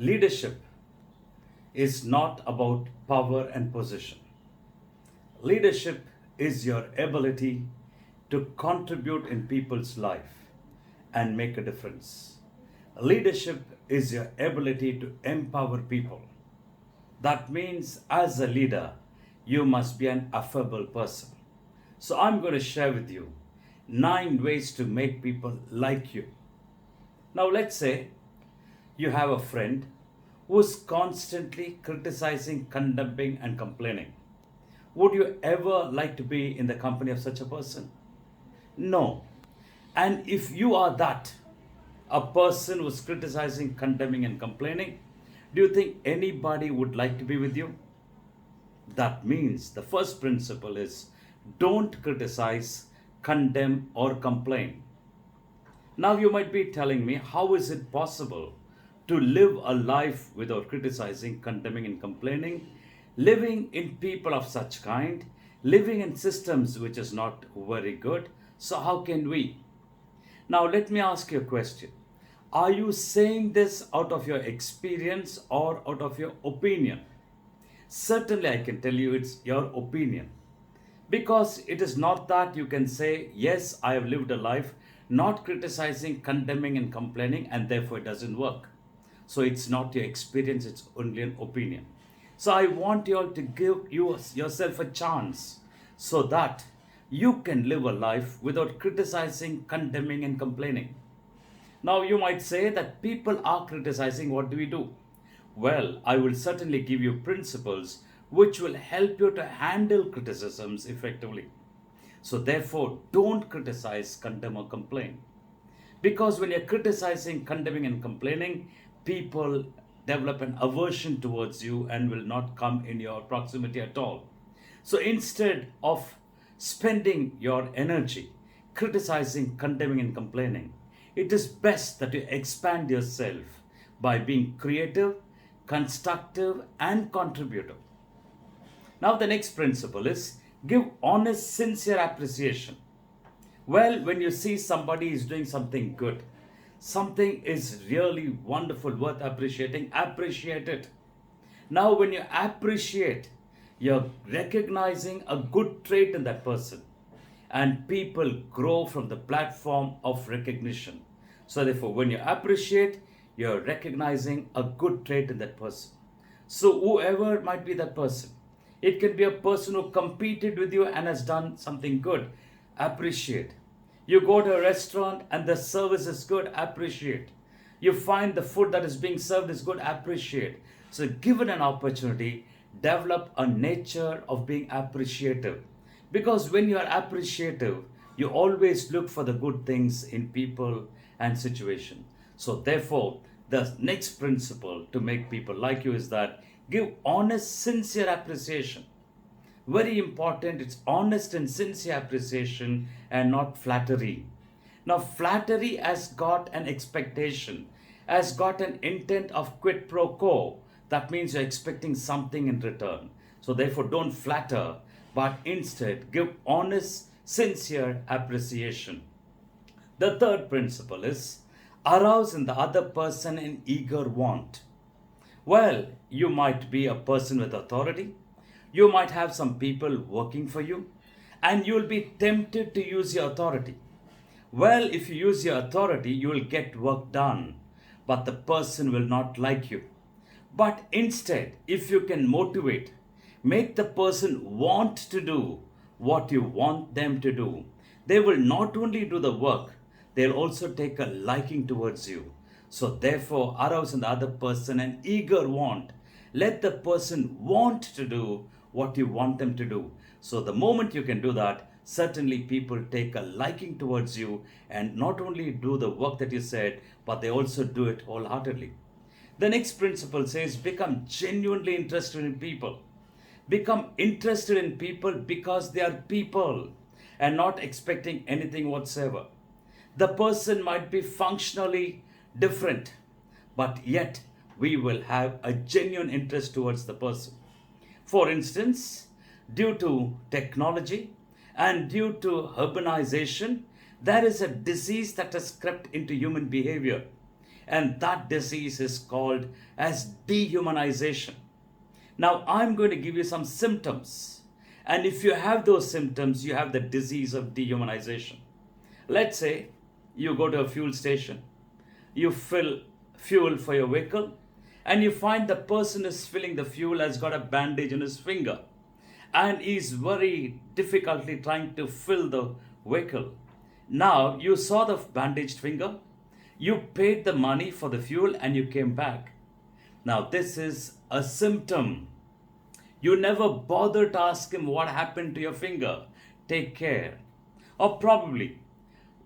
Leadership is not about power and position. Leadership is your ability to contribute in people's life and make a difference. Leadership is your ability to empower people. That means, as a leader, you must be an affable person. So, I'm going to share with you 9 ways to make people like you. Now, let's say you have a friend who is constantly criticizing, condemning, and complaining. Would you ever like to be in the company of such a person? No. And if you are that, a person who is criticizing, condemning, and complaining, do you think anybody would like to be with you? That means the first principle is don't criticize, condemn, or complain. Now you might be telling me, how is it possible to live a life without criticizing, condemning, and complaining, living in people of such kind, living in systems which is not very good? So how can we? Now let me ask you a question. Are you saying this out of your experience or out of your opinion? Certainly I can tell you it's your opinion. Because it is not that you can say, yes, I have lived a life not criticizing, condemning, and complaining, and therefore it doesn't work. So it's not your experience, it's only an opinion. So I want you all to give yourself a chance so that you can live a life without criticizing, condemning, and complaining. Now you might say that people are criticizing, what do we do? Well, I will certainly give you principles which will help you to handle criticisms effectively. So therefore, don't criticize, condemn, or complain. Because when you're criticizing, condemning, and complaining, people develop an aversion towards you and will not come in your proximity at all. So instead of spending your energy criticizing, condemning, and complaining, it is best that you expand yourself by being creative, constructive, and contributive. Now, the next principle is give honest, sincere appreciation. Well, when you see somebody is doing something good, something is really wonderful, worth appreciating, appreciate it. Now, when you appreciate, you're recognizing a good trait in that person, and people grow from the platform of recognition. So, therefore, when you appreciate, you're recognizing a good trait in that person. So, whoever might be that person, it can be a person who competed with you and has done something good. Appreciate. You go to a restaurant and the service is good. Appreciate. You find the food that is being served is good. Appreciate. So, given an opportunity, develop a nature of being appreciative. Because when you are appreciative, you always look for the good things in people and situations. So, therefore, the next principle to make people like you is that give honest, sincere appreciation. Very important, it's honest and sincere appreciation and not flattery. Now, flattery has got an expectation, has got an intent of quid pro quo. That means you're expecting something in return. So, therefore, don't flatter, but instead give honest, sincere appreciation. The third principle is arouse in the other person an eager want. Well, you might be a person with authority. You might have some people working for you, and you'll be tempted to use your authority. Well, if you use your authority, you will get work done, but the person will not like you. But instead, if you can motivate, make the person want to do what you want them to do, they will not only do the work, they'll also take a liking towards you. So therefore, arouse in the other person an eager want. Let the person want to do what you want them to do. So the moment you can do that, certainly people take a liking towards you and not only do the work that you said, but they also do it wholeheartedly. The next principle says become genuinely interested in people. Become interested in people because they are people and not expecting anything whatsoever. The person might be functionally different, but yet we will have a genuine interest towards the person. For instance, due to technology and due to urbanization, there is a disease that has crept into human behavior. And that disease is called as dehumanization. Now, I'm going to give you some symptoms. And if you have those symptoms, you have the disease of dehumanization. Let's say you go to a fuel station, you fill fuel for your vehicle, and you find the person is filling the fuel has got a bandage on his finger and is very difficultly trying to fill the vehicle. Now, you saw the bandaged finger, you paid the money for the fuel, and you came back. Now, this is a symptom. You never bothered to ask him what happened to your finger. Take care. Or probably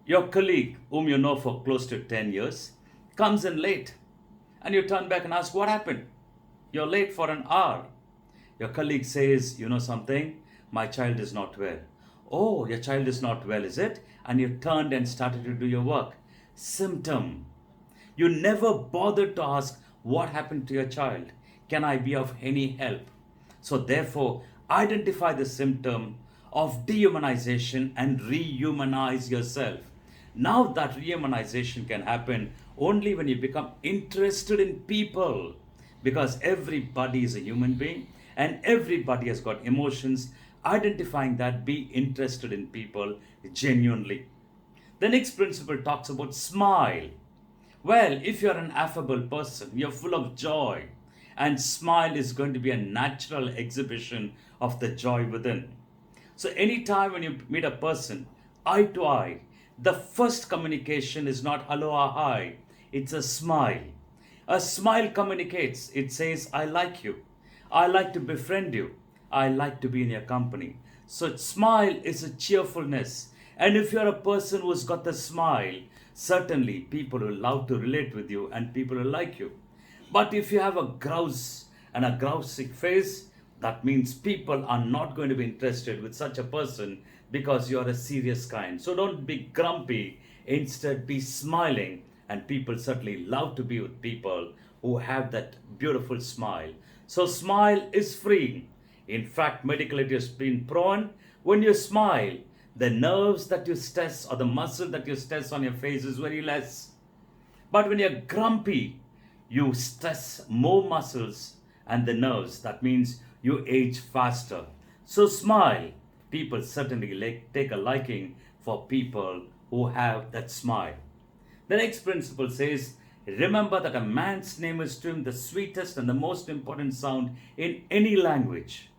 your colleague, whom you know for close to 10 years, comes in late, and you turn back and ask, what happened? You're late for an hour. Your colleague says, you know something? My child is not well. Oh, your child is not well, is it? And you turned and started to do your work. Symptom. You never bothered to ask, what happened to your child? Can I be of any help? So therefore, identify the symptom of dehumanization and rehumanize yourself. Now that rehumanization can happen only when you become interested in people, because everybody is a human being and everybody has got emotions. Identifying that, be interested in people genuinely. The next principle talks about smile. Well, if you're an affable person, you're full of joy, and smile is going to be a natural exhibition of the joy within. So anytime when you meet a person eye to eye, the first communication is not hello or hi, it's a smile. A smile communicates. It says, I like you. I like to befriend you. I like to be in your company. So smile is a cheerfulness. And if you're a person who's got the smile, certainly people will love to relate with you and people will like you. But if you have a grouse and a grousing face, that means people are not going to be interested with such a person because you are a serious kind. So don't be grumpy. Instead, be smiling. And people certainly love to be with people who have that beautiful smile. So smile is freeing. In fact, medically it has been proven, when you smile, the nerves that you stress or the muscle that you stress on your face is very less. But when you're grumpy, you stress more muscles and the nerves. That means you age faster. So smile. People certainly take a liking for people who have that smile. The next principle says, remember that a man's name is to him the sweetest and the most important sound in any language.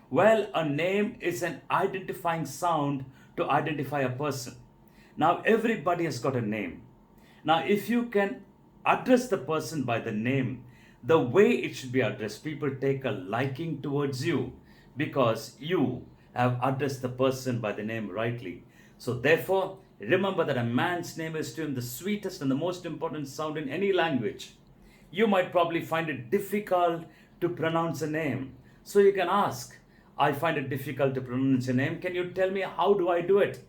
Well, a name is an identifying sound to identify a person. Now, everybody has got a name. Now, if you can address the person by the name, the way it should be addressed, people take a liking towards you because you have addressed the person by the name rightly. So therefore, remember that a man's name is to him the sweetest and the most important sound in any language. You might probably find it difficult to pronounce a name. So you can ask, I find it difficult to pronounce a name. Can you tell me how do I do it?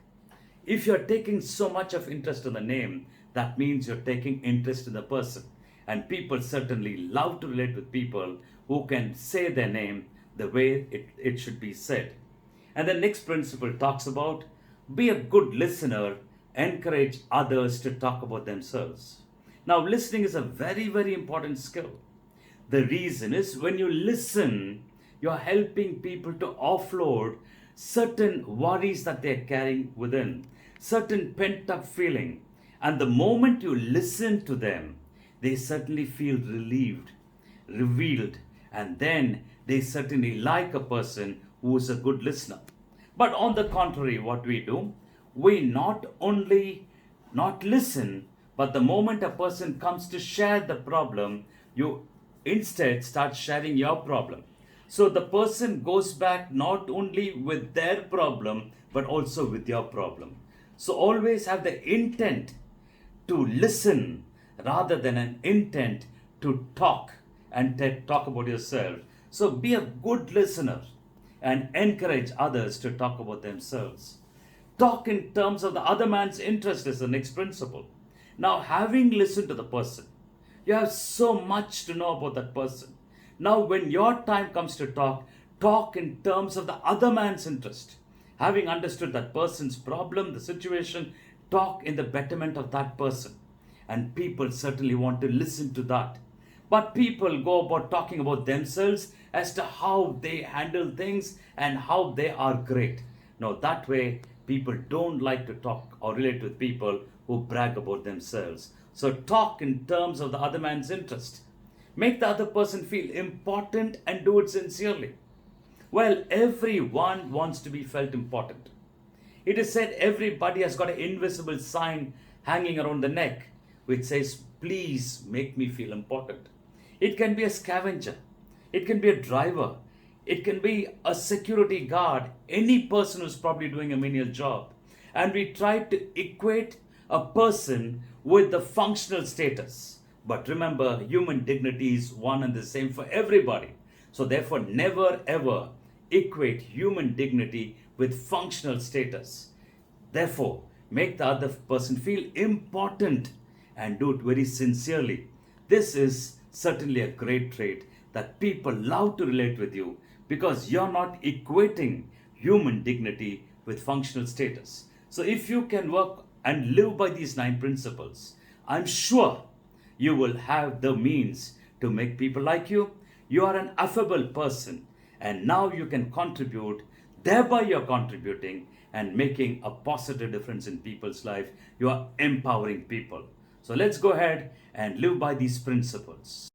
If you're taking so much of interest in the name, that means you're taking interest in the person. And people certainly love to relate with people who can say their name the way it should be said. And the next principle talks about be a good listener, encourage others to talk about themselves. Now, listening is a very, very important skill. The reason is when you listen, you're helping people to offload certain worries that they're carrying within, certain pent-up feeling. And the moment you listen to them, they certainly feel relieved, revealed, and then they certainly like a person who is a good listener. But on the contrary, what we do, we not only not listen, but the moment a person comes to share the problem, you instead start sharing your problem. So the person goes back not only with their problem, but also with your problem. So always have the intent to listen rather than an intent to talk and talk about yourself. So be a good listener and encourage others to talk about themselves. Talk in terms of the other man's interest is the next principle. Now, having listened to the person, you have so much to know about that person. Now, when your time comes to talk, talk in terms of the other man's interest. Having understood that person's problem, the situation, talk in the betterment of that person. and people certainly want to listen to that. But people go about talking about themselves as to how they handle things and how they are great. Now, that way, people don't like to talk or relate with people who brag about themselves. So, talk in terms of the other man's interest. Make the other person feel important and do it sincerely. Well, everyone wants to be felt important. It is said everybody has got an invisible sign hanging around the neck which says, please make me feel important. It can be a scavenger, it can be a driver, it can be a security guard, any person who's probably doing a menial job. And we try to equate a person with the functional status. But remember, human dignity is one and the same for everybody. So, therefore, never ever equate human dignity with functional status. Therefore, make the other person feel important and do it very sincerely. This is certainly a great trait that people love to relate with you because you're not equating human dignity with functional status. So, if you can work and live by these 9 principles, I'm sure you will have the means to make people like you. You are an affable person, and now you can contribute. Thereby, you're contributing and making a positive difference in people's life. You are empowering people. So let's go ahead and live by these principles.